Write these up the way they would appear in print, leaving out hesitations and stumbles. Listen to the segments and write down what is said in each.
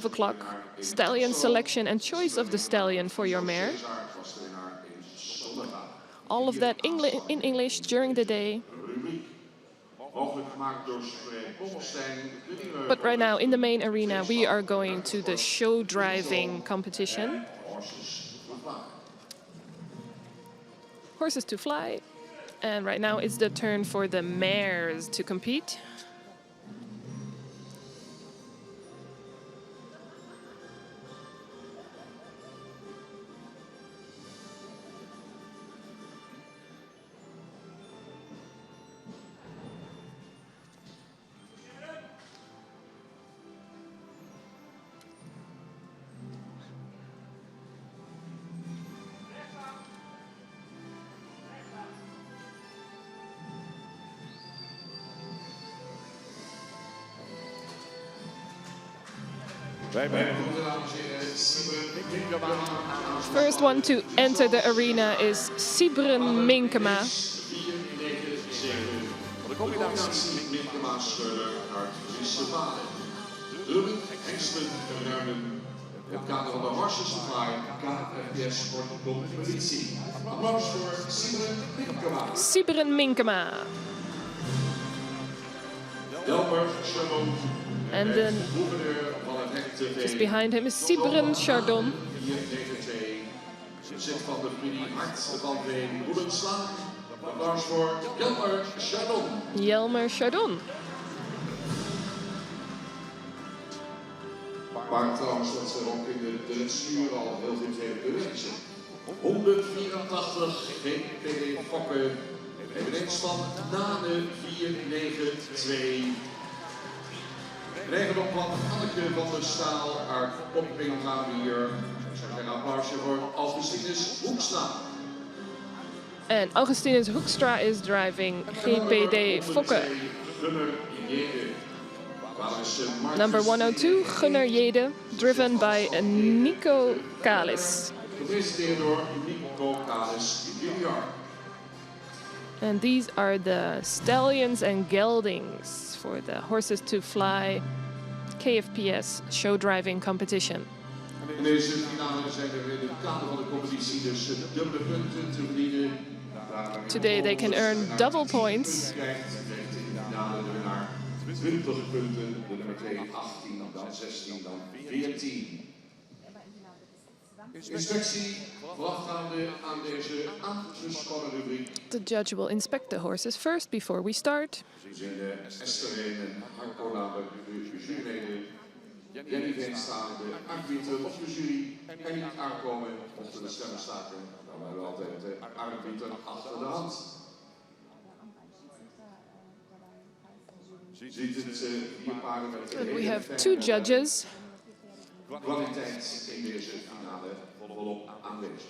O'clock, stallion selection and choice of the stallion for your mare. All of that in English during the day. But right now, in the main arena, we are going to the show driving competition. Horses2Fly. And right now, it's the turn for the mares to compete. First one to enter the arena is Sibren Minkema. Het kader van de Horses2Fly KFPS wordt de competitie. Applaus voor Sibren Minkema. Sibren Minkema. And then just behind him is Sibren Chardon. Applaus voor Jelmer Chardon. Jelmer Chardon. Maar trouwens dat ze ook in de dressuur al heel goed heeft bewezen. 184 GPD Fokken. Eveneens van Nane 492. Eigendom van Anneke van der Staal, haar popping gaan we hier. Een applausje voor Augustinus Hoekstra. And Augustinus Hoekstra is driving GPD Fokke. Number 102, Gunnar Jede, driven by Nico Kalis. Gepresenteerd door Nico Kalis Jr. And these are the stallions and geldings for the Horses2Fly KFPS show driving competition. In deze finale zijn er in het kader van de competitie dus dubbele punten te verdienen. Today they can earn double points. 20 punten, de nummer 2 18, dan 16, dan 14. Inspectie voorafgaande aan deze aangespannen rubriek. The judge will inspect the horses first before we start. Esther Reen en Harco Laber, de juryleden. Jenny Veenstaan, de arbiter of de jury. En niet aankomen of de stemmen staken. Dan hebben we altijd de arbiter achter de hand. We have two judges. Kwaliteit in deze finale volop aanwezig.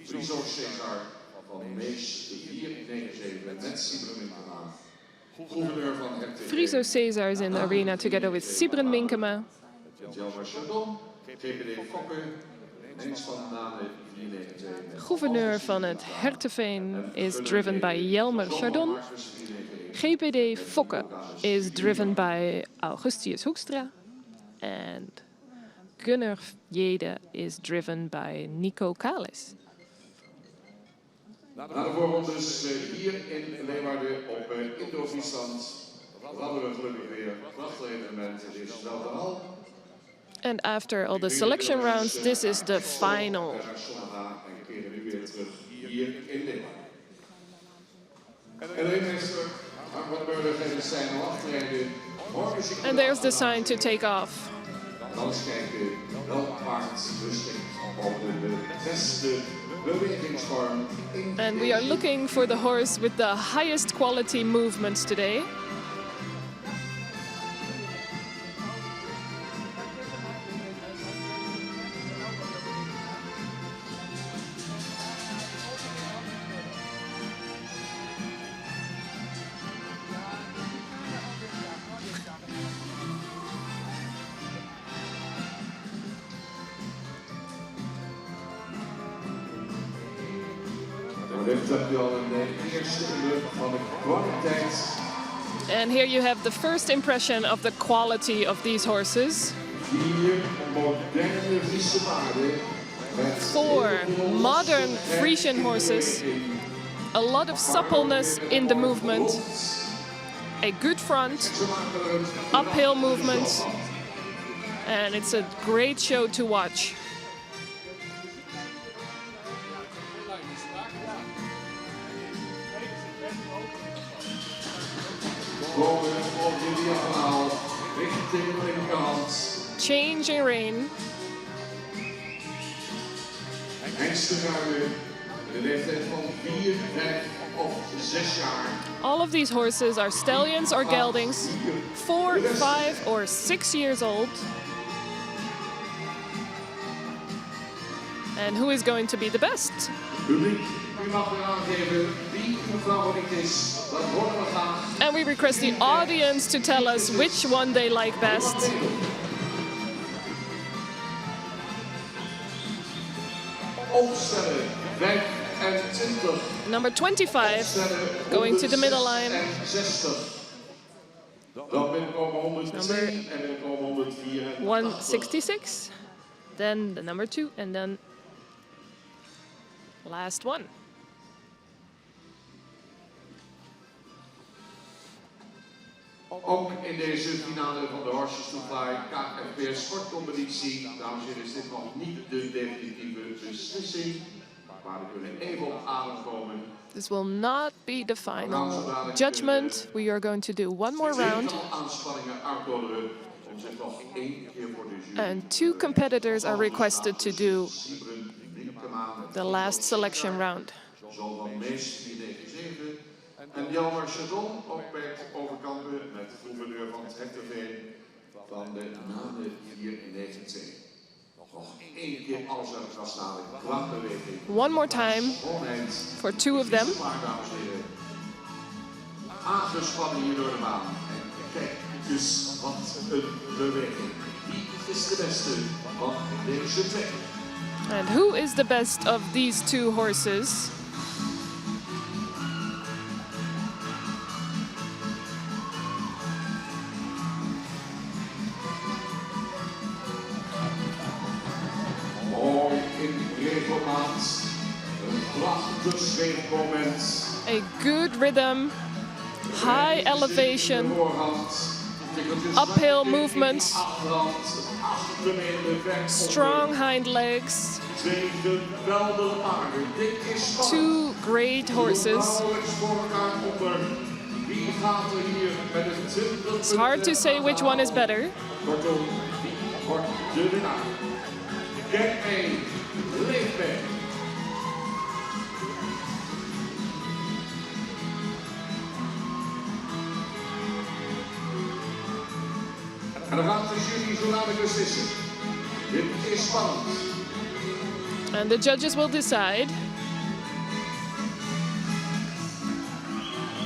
Friso Cesar van Mees 497 met Sibren Minkema. Gouverneur van Herten. Friso Cesar is in the arena together with Sibren Minkema. Jelmer Chardon, GPD Fokke, Neems van Nane 492. Gouverneur van het Herteveen is driven by Jelmer Chardon. GPD Fokke is driven by Augustinus Hoekstra. And Gunnar Jede is driven by Nico Kalis. Na de voorrondes hier in Leeuwarden op Indo-Friesland hadden we gelukkig weer krachtevenement. Het is wel de hal. And after all the selection rounds, this is the final. And there's the sign to take off. And we are looking for the horse with the highest quality movements today. Dit heb je al in de eerste uur van de kwaliteit And here you have the first impression of the quality of these horses. 4 moderne Friese paarden. 4 modern Frisian horses. A lot of suppleness in the movement. A good front, uphill movement. And it's a great show to watch. Change in rein. All of these horses are stallions or geldings, 4, 5, or 6 years old. And who is going to be the best? And we request the audience to tell us which one they like best. Number 25 going to the middle line. Number 166. Then the number 2 and then last one. Ook in deze finale van de Horses2Fly KFPS sportcompetitie, dames en heren, is dit nog niet de definitieve beslissing, maar we kunnen even op adem komen. This will not be the final judgment. We are going to do one more round. And 2 competitors are requested to do the last selection round. En Jelmer Chardon ook bij het overkampen met de gouverneur van het Herteveen van de Nade 94. Nog 1 keer alles aan het vasthouden. Klankbeweging. One more time for 2 of them. Aangespannen hier door de baan. En kijk dus wat een beweging. Wie is de beste van deze 2? And who is the best of these 2 horses? A good rhythm, high elevation, uphill movement, strong hind legs. 2 great horses. It's hard to say which one is better. En dan gaat de jury zo dadelijk beslissen. Dit is spannend. And the judges will decide.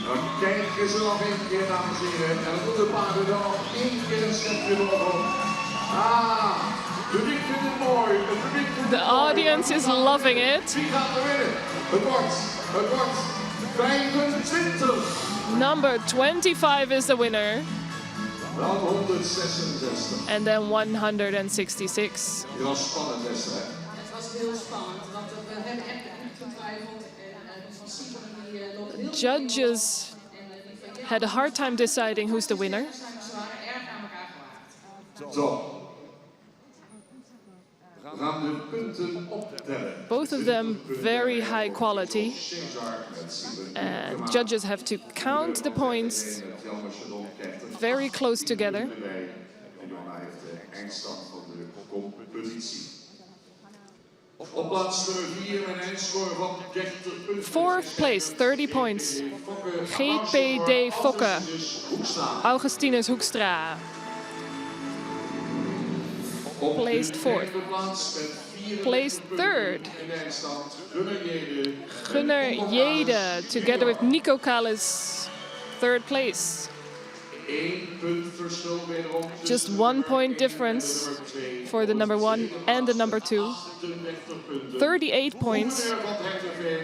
Dan kijken ze nog 1 keer, dames en heren. En dan doen de paarden dan nog 1 keer een schepje bovenop. Ah, het publiek vindt het mooi. Het publiek vindt het The audience is loving it. Wie gaat er winnen? Het wordt 25. Number 25 is the winner. Dan 166. And then 166. Het was spannend, Esther. Het was heel spannend, want we hebben echt getwijfeld. En The judges had a hard time deciding who's the winner. Zo. We gaan de punten optellen. Both of them very high quality. And judges have to count the points very close together. Op plaats nummer 4 een eindscore van 30 punten. 4th place, 30 points. GPD Fokke, Augustinus Hoekstra. Placed 4th. Placed 3rd. Gunnar Jede, together with Nico Kalis, 3rd place. Just 1 point difference for the number 1 and the number 2. 38 points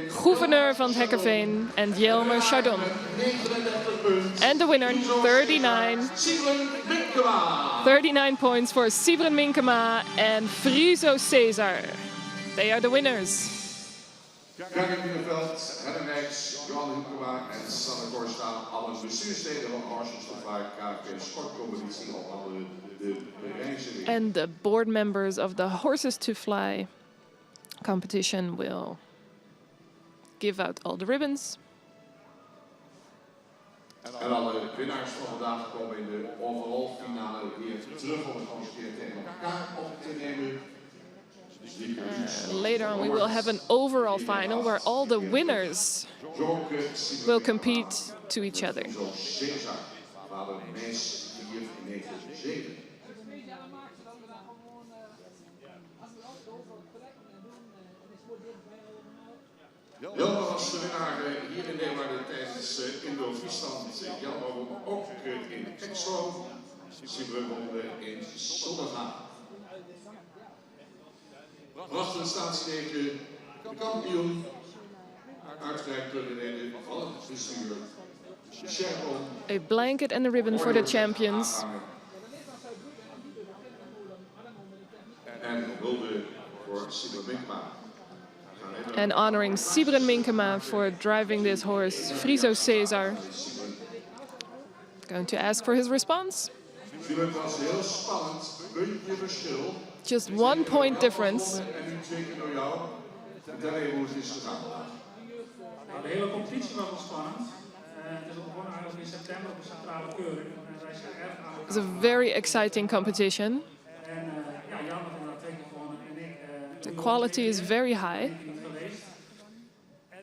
gouverneur van het Hekkerveen, and Jelmer Chardon. 39 punten. And the winner, 39. Sibren Minkema. 39 points for Sibren Minkema and Friso Cesar. They are the winners. Karin Binnenveld, Helen Rijks, Johan Hoekema en Sanne Korsta, alle bestuursleden van Horses2Fly, KFPS sportcompetitie, al de bereizing. And the board members of the Horses2Fly competition will give out all the ribbons. En alle winnaars van vandaag komen in de overall finale weer terug om het omgekeerd tegen elkaar op te nemen. Later on, we will have an overall final where all the winners will compete to each other. Jelmer was de winnaar hier in Nederland tijdens Indo-Friesland. Jelmer won ook in Expo. Sibren won in Zonnegaan. Brachten staatsteken de kampioen, uitgereikt door de leden van het bestuur. A blanket and a ribbon for the champions. En hulde voor Sibren Minkema. And honoring Sibren Minkema for driving this horse, Friso Cesar. Going to ask for his response. Het was heel spannend, puntje verschil. Just 1 point difference. En nu 2 keer door jou. Vertel even hoe het is gegaan. Nou, de hele competitie was wel spannend. Het is begonnen eigenlijk in september op de centrale keuring. Wij zijn erg aan elkaar. It's a very exciting competition. En ja, jammer dat ik 2 keer gewonnen en ik... The quality is very high. geweest.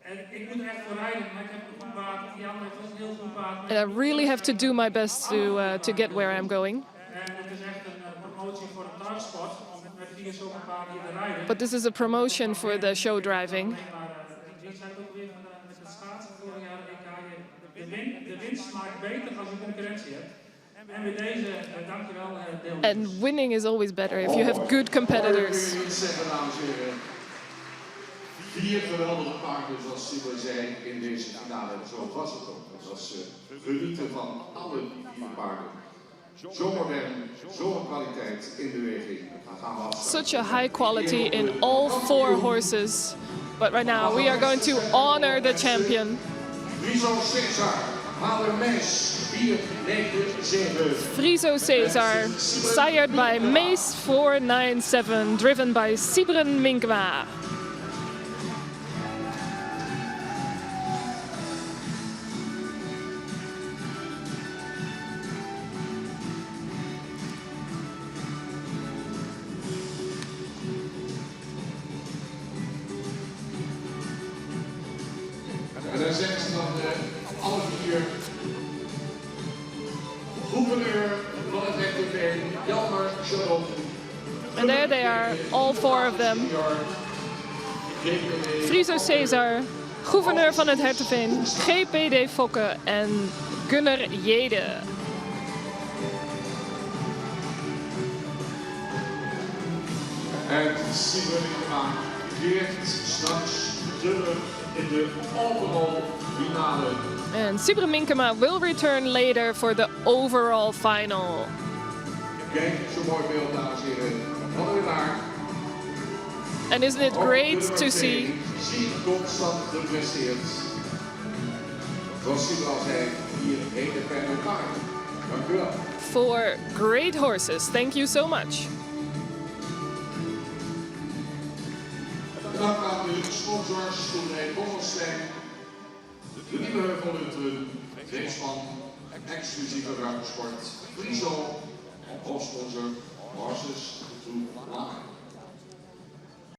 En ik moet echt voor rijden, maar ik heb een goed paard. Jan heeft ook een heel goed paard. And I really have to do my best to get where I'm going. En het is echt een promotie voor de tuinsport. Met 4 zulke paarden hier te rijden. But this is a promotion for the show driving. Maar die zei ook weer met het schaatsen vorig jaar de winst maakt beter als je concurrentie hebt. En met deze, dankjewel, deelnemers. And winning is always better if you have good competitors. Ik wil zeggen, dames en heren. 4 geweldige paarden, zoals Sibren zei, in deze finale. Zo was het ook. Het was genieten van alle 4 paarden. Zo modern, zo'n kwaliteit in beweging. Such a high quality in all 4 horses. But right now we are going to honor the champion. Friso Cesar, Vader Mees, 497. Friso Cesar, sired by Mace 497, driven by Sibren Minkema. En dan zeggen ze dan alle 4 gouverneur van het Hekkerveen, Jelmer Chardon. And there they are, all 4 of them. Friso Cesar, gouverneur van het Herteveen, GPD Fokke en Gunnar Jede. En Sibren Minkema keert straks terug in de overall finale. And Sibren Minkema will return later for the overall final. Kijk, zo'n mooi beeld, dames en heren. Van de winnaar. And isn't it great to see? Zie constant gepresteerd. Zoals Sibren al zei, hier hele fijne paarden. Dank u wel. 4 great horses. Thank you so much. Dank aan de sponsors, Toerij Bommelstein, de Nieuwe Heuvelhutren, Dreesman, exclusieve ruimtesport, Friso, hoofdsponsor Horses2Fly.